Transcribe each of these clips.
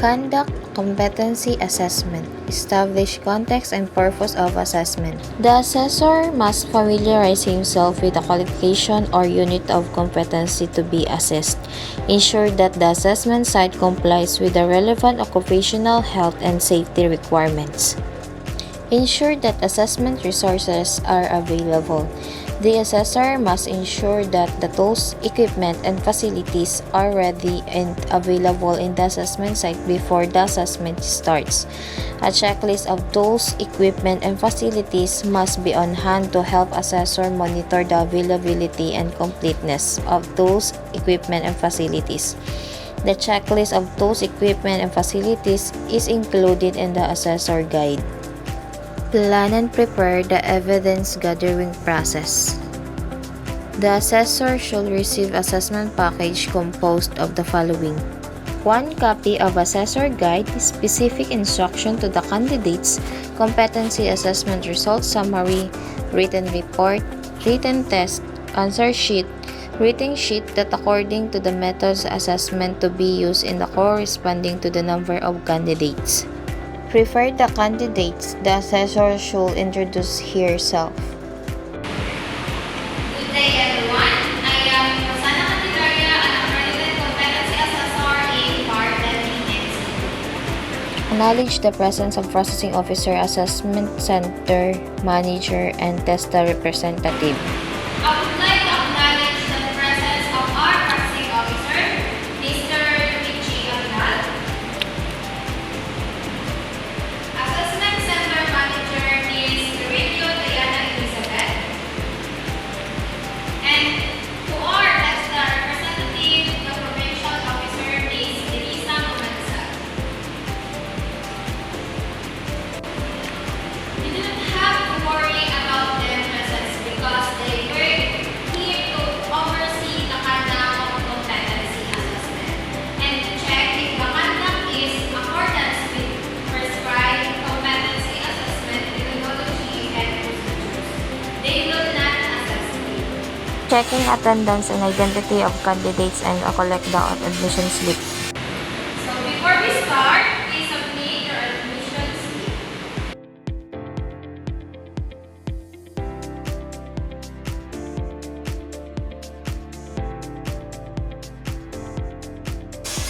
Conduct competency assessment. Establish context and purpose of assessment. The assessor must familiarize himself with the qualification or unit of competency to be assessed. Ensure that the assessment site complies with the relevant occupational health and safety requirements. Ensure that assessment resources are available. The assessor must ensure that the tools, equipment, and facilities are ready and available in the assessment site before the assessment starts. A checklist of tools, equipment, and facilities must be on hand to help assessor monitor the availability and completeness of tools, equipment, and facilities. The checklist of tools, equipment, and facilities is included in the assessor guide. Plan and prepare the evidence gathering process. The assessor should receive assessment package composed of the following: 1 copy of assessor guide, specific instruction to the candidates, competency assessment results summary, written report, written test, answer sheet, written sheet that according to the methods assessment to be used in the corresponding to the number of candidates. Prefer the candidates. The assessor should introduce herself. Good day everyone. I am Rosana Catigaria, an accredited competency assessor in Barton Agency. Acknowledge the presence of processing officer, assessment center manager, and tester representative. I would like to acknowledge the presence of our processing officer, Mr. Richie Agnal. Assessment Center Manager is Radio Diana Elizabeth. And to our tester representative, the provincial officer, Ms. Elisa Comanza. You do not have to worry about their presence because they work here to oversee the conduct of competency assessment and to check if the conduct is in accordance with prescribed competency assessment methodology and procedures. They will not assess you. Checking attendance and identity of candidates and collect the admission slip. So before we start, please submit your admission slip.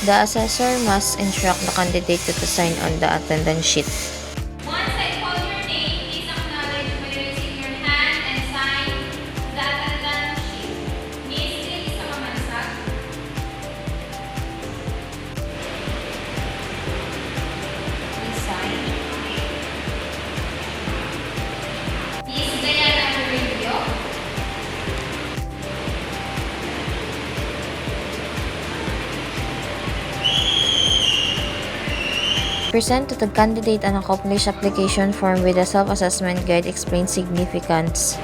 The assessor must instruct the candidate to sign on the attendance sheet. Once I call your name, please acknowledge by raising your hand and sign the attendance sheet. Ms. Elisa Comanza. Please sign. Ms. Diana Murillo. Present to the candidate an accomplished application form with a self-assessment guide explain significance.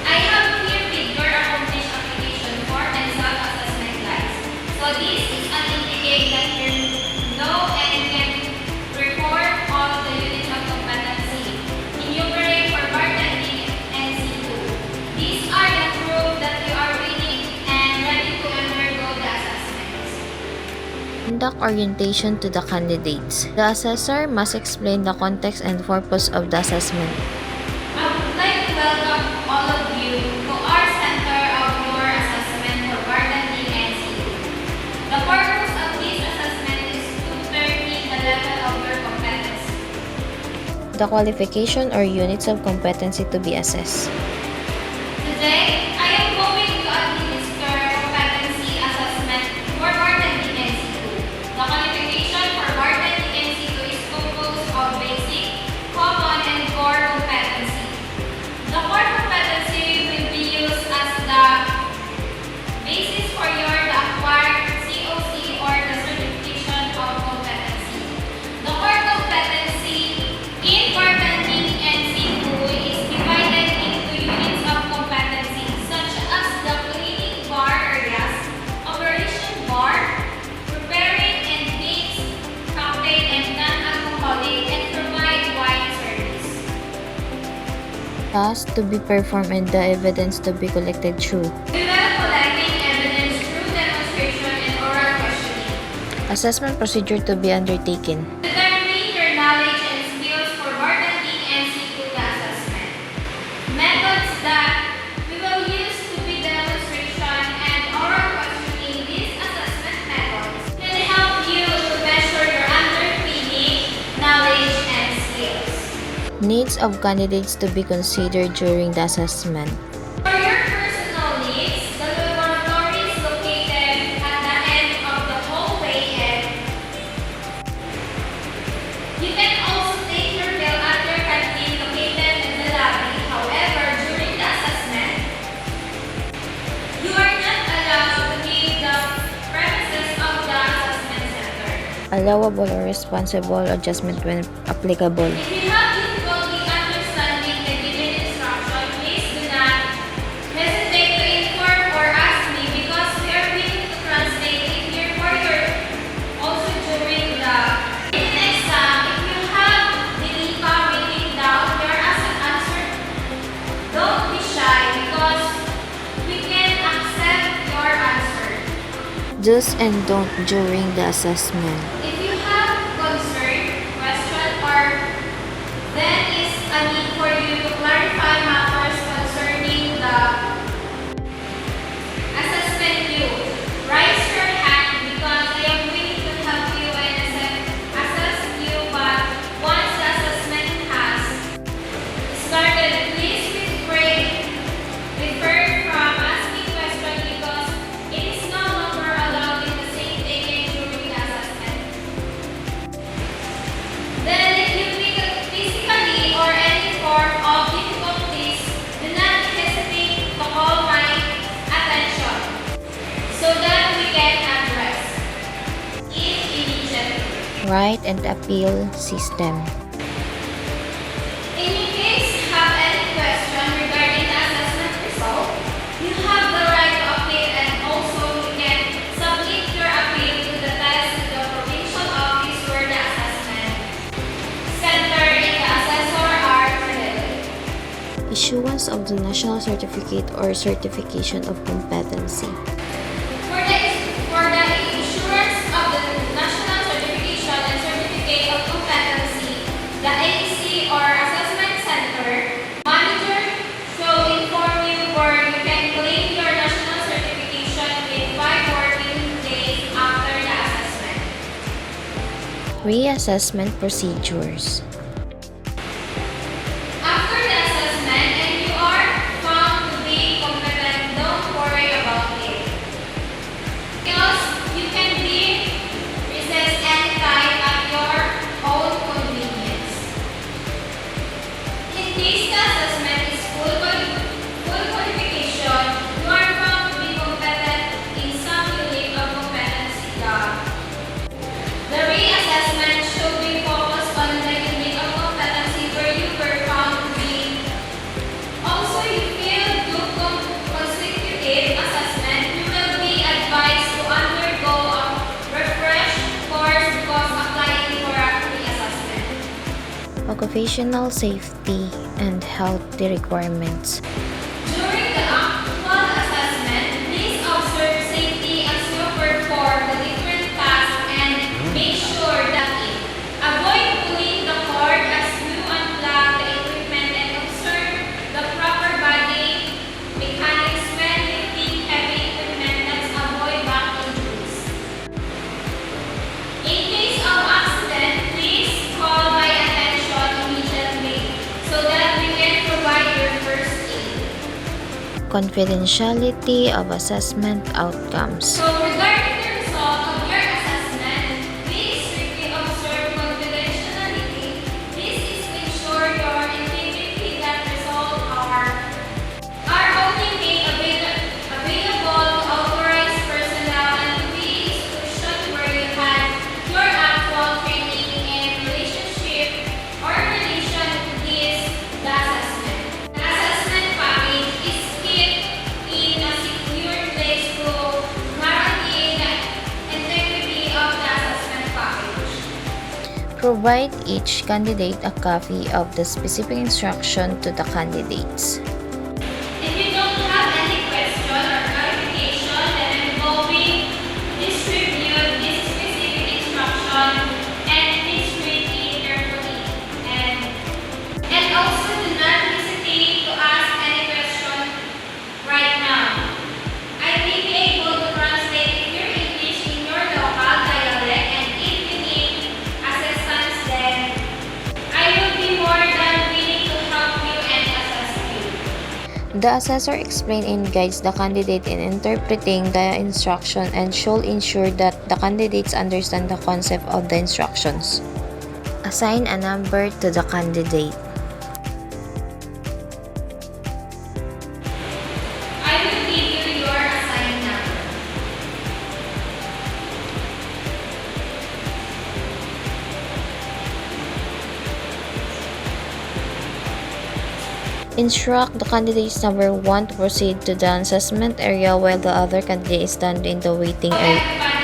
I have here with your accomplished application form and self-assessment guides. So this is an indicate that you know and can perform all the units of competency, enumerate for bartending and C2. These are the proof that you are willing and ready to undergo the assessments. Conduct orientation to the candidates. The assessor must explain the context and purpose of the assessment. I would like to welcome all of you to our Center of Your Assessment for Bartending and C2. The purpose of this assessment is to determine the level of your competency. The qualification or units of competency to be assessed. Today, I am going to administer competency assessment for bartending and C2. The qualification for bartending and C2 is composed of basic, common, and core competency. The core competency will be used as the basis for your acquired COC or the certification of competency. The core competency in bartending and C2 is divided into units of competency such as the cleaning bar areas, operation bar, preparing and mix, cocktail and non-alcoholic, and provide wine service. Task to be performed and the evidence to be collected through. We will collecting evidence through demonstration and oral questioning. Assessment procedure to be undertaken. Determine your knowledge and skills for bartending and seafood assessment. Methods that we will use to be demonstration and oral questioning. These assessment methods can help you to measure your underpinning knowledge and skills. Needs of candidates to be considered during the assessment. For your personal needs, the laboratory is located at the end of the hallway and you can also take your bill at your canteen located in the lobby. However, during the assessment, you are not allowed to leave the premises of the assessment center. Allowable or responsible adjustment when applicable. If you have difficulty understanding the given instruction, please do not hesitate to inform or ask me because we are willing to translate it here for you also during the written exam. If you have written down your answer, don't be shy because we can accept your answer. Do's and don't during the assessment. If you have concern, question, or then is a need for you to clarify matters concerning the assessment you raise your hand because I am willing to help you and assess you, but once the assessment has started, please refrain from asking questions because it is no longer allowed in the same taken during the assessment. Then if you feel physically or any form of difficulties, do not hesitate to call my attention so that we can address it immediately. Right and appeal system. In case you have any question regarding the assessment result, you have the right to appeal and also you can submit your appeal to the test to the provincial office where the assessment center and the assessor are credited. Issuance of the national certificate or certification of competency. For the issuance of the national certification and certificate of competency, the AEC or assessment center manager shall inform you where you can claim your national certification within 5 working days after the assessment. Reassessment procedures. After the assessment and you are found to be competent, don't worry about it. Because you can be recessed anytime at your own convenience. In case the assessment is full qualification, you are found to be competent in some unit of competency job. The reassessment should be focused on the unit of competency where you were found to be. Also, if you do consecutive assessment, you will be advised to undergo a refresh course because applying for a reassessment. Occupational safety and health requirements. During the actual assessment, please observe safety as you perform the different tasks and make sure that it. Avoid pulling the cord as you unplug the equipment and observe the proper body mechanics when lifting heavy equipment. Let's avoid back injuries. In case of accident, please call my attention immediately so that we can provide your first aid. Confidentiality of assessment outcomes. So regarding the result of your assessment, please strictly observe confidentiality. This is to ensure your integrity that results are only made available to authorized personnel and to the institution where you had your actual training in relationship or relation to this the assessment. The assessment package is kept in a secure place to guarantee the integrity of the assessment package. Provide each candidate a copy of the specific instruction to the candidates. If you don't have any question or clarification, then I'm going to distribute this specific The assessor explains and guides the candidate in interpreting the instruction and should ensure that the candidates understand the concept of the instructions. Assign a number to the candidate. I will give you your assigned number. Instruct the candidates number 1 to proceed to the assessment area while the other candidate is standing in the waiting area. Okay,